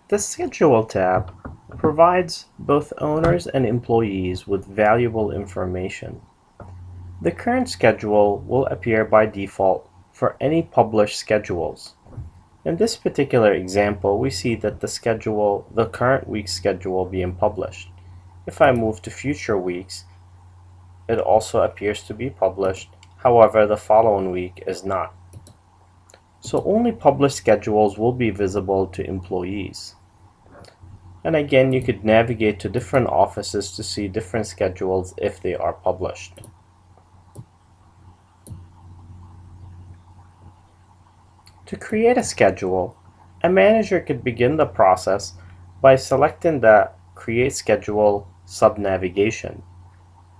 The Schedule tab provides both owners and employees with valuable information. The current schedule will appear by default for any published schedules. In this particular example, we see that the current week's schedule being published. If I move to future weeks, it also appears to be published. However, the following week is not. So only published schedules will be visible to employees. And again, you could navigate to different offices to see different schedules if they are published. To create a schedule, a manager could begin the process by selecting the Create Schedule sub-navigation.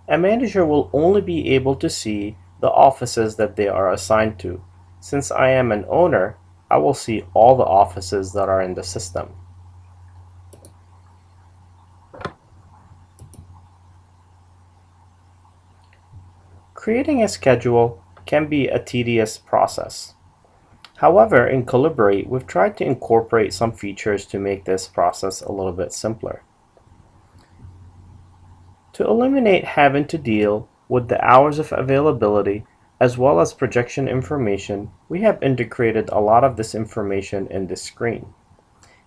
A manager will only be able to see the offices that they are assigned to. Since I am an owner, I will see all the offices that are in the system. Creating a schedule can be a tedious process. However, in Calibrate, we've tried to incorporate some features to make this process a little bit simpler. To eliminate having to deal with the hours of availability as well as projection information, we have integrated a lot of this information in this screen.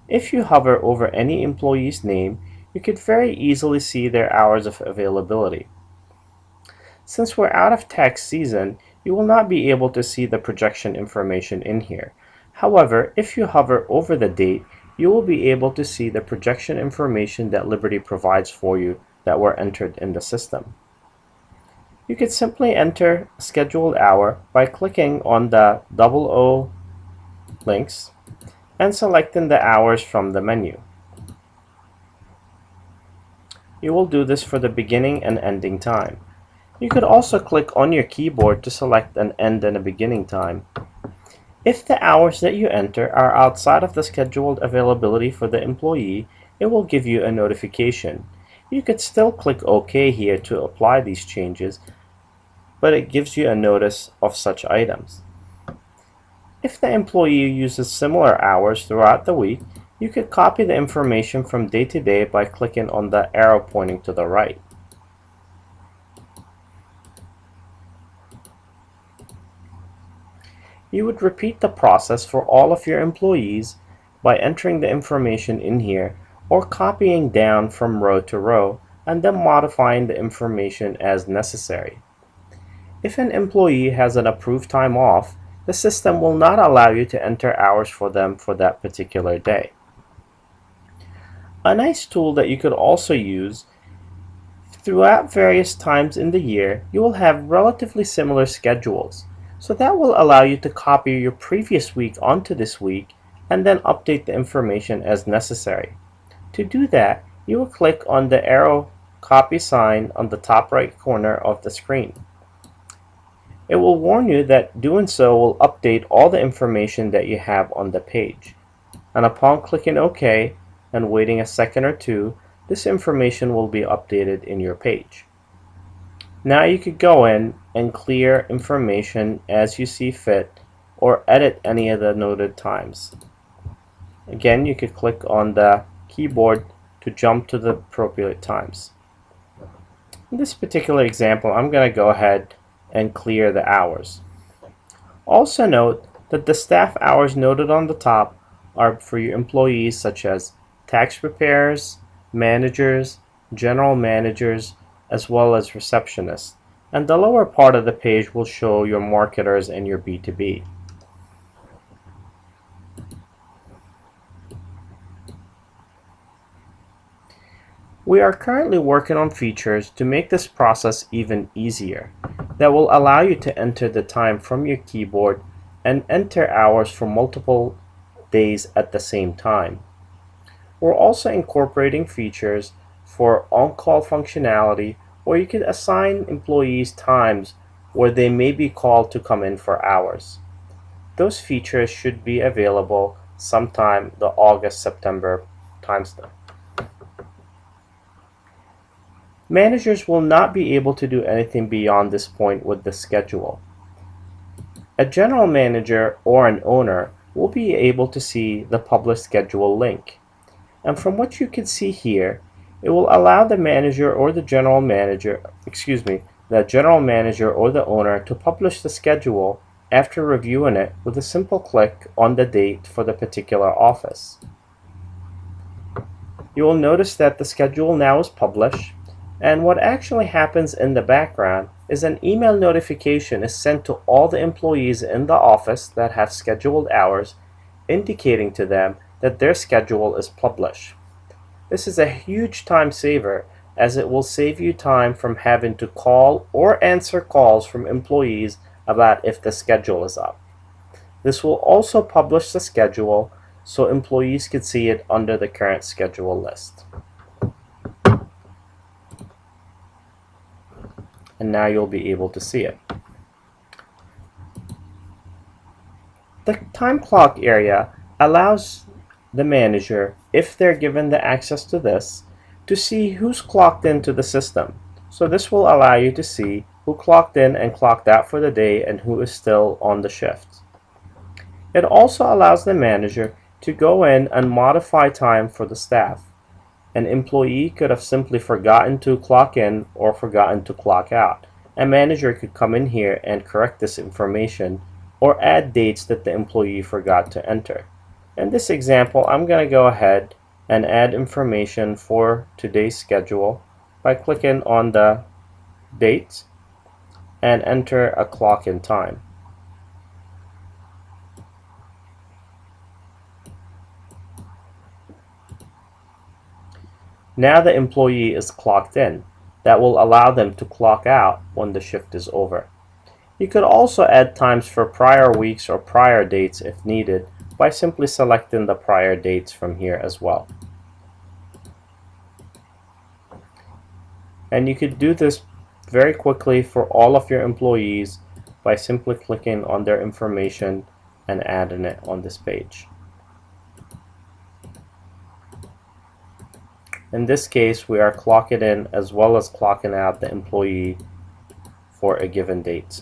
If you hover over any employee's name, you could very easily see their hours of availability. Since we're out of tax season, you will not be able to see the projection information in here. However, if you hover over the date, you will be able to see the projection information that Liberty provides for you that were entered in the system. You could simply enter a scheduled hour by clicking on the O links and selecting the hours from the menu. You will do this for the beginning and ending time. You could also click on your keyboard to select an end and a beginning time. If the hours that you enter are outside of the scheduled availability for the employee, it will give you a notification. You could still click OK here to apply these changes, but it gives you a notice of such items. If the employee uses similar hours throughout the week, you could copy the information from day to day by clicking on the arrow pointing to the right. You would repeat the process for all of your employees by entering the information in here or copying down from row to row and then modifying the information as necessary. If an employee has an approved time off, the system will not allow you to enter hours for them for that particular day. A nice tool that you could also use: throughout various times in the year, you will have relatively similar schedules. So that will allow you to copy your previous week onto this week and then update the information as necessary. To do that, you will click on the arrow copy sign on the top right corner of the screen. It will warn you that doing so will update all the information that you have on the page. And upon clicking OK and waiting a second or two, this information will be updated in your page. Now you could go in and clear information as you see fit or edit any of the noted times. Again, you could click on the keyboard to jump to the appropriate times. In this particular example, I'm going to go ahead and clear the hours. Also note that the staff hours noted on the top are for your employees such as tax preparers, managers, general managers, as well as receptionists, and the lower part of the page will show your marketers and your B2B. We are currently working on features to make this process even easier that will allow you to enter the time from your keyboard and enter hours for multiple days at the same time. We're also incorporating features for on-call functionality where you can assign employees times where they may be called to come in for hours. Those features should be available sometime the August-September timestamp. Managers will not be able to do anything beyond this point with the schedule. A general manager or an owner will be able to see the published schedule link. And from what you can see here, it will allow the manager or the general manager, the general manager or the owner to publish the schedule after reviewing it with a simple click on the date for the particular office. You will notice that the schedule now is published, and what actually happens in the background is an email notification is sent to all the employees in the office that have scheduled hours, indicating to them that their schedule is published. This is a huge time saver, as it will save you time from having to call or answer calls from employees about if the schedule is up. This will also publish the schedule so employees can see it under the current schedule list. And now you'll be able to see it. The time clock area allows the manager, if they're given the access to this, to see who's clocked into the system. So this will allow you to see who clocked in and clocked out for the day and who is still on the shift. It also allows the manager to go in and modify time for the staff. An employee could have simply forgotten to clock in or forgotten to clock out. A manager could come in here and correct this information or add dates that the employee forgot to enter. In this example, I'm going to go ahead and add information for today's schedule by clicking on the date and enter a clock in time. Now the employee is clocked in. That will allow them to clock out when the shift is over. You could also add times for prior weeks or prior dates if needed by simply selecting the prior dates from here as well. And you could do this very quickly for all of your employees by simply clicking on their information and adding it on this page. In this case, we are clocking in as well as clocking out the employee for a given date.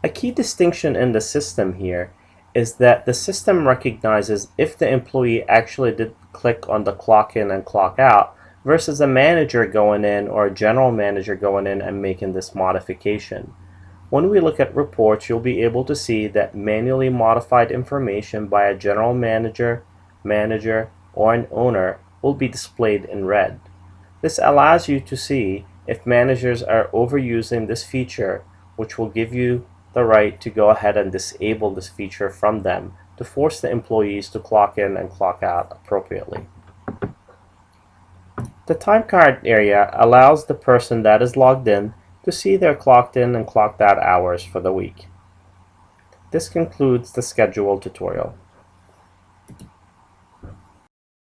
A key distinction in the system here is that the system recognizes if the employee actually did click on the clock in and clock out versus a manager going in or a general manager going in and making this modification. When we look at reports, you'll be able to see that manually modified information by a general manager, or an owner will be displayed in red. This allows you to see if managers are overusing this feature, which will give you the right to go ahead and disable this feature from them to force the employees to clock in and clock out appropriately. The time card area allows the person that is logged in to see their clocked in and clocked out hours for the week. This concludes the schedule tutorial.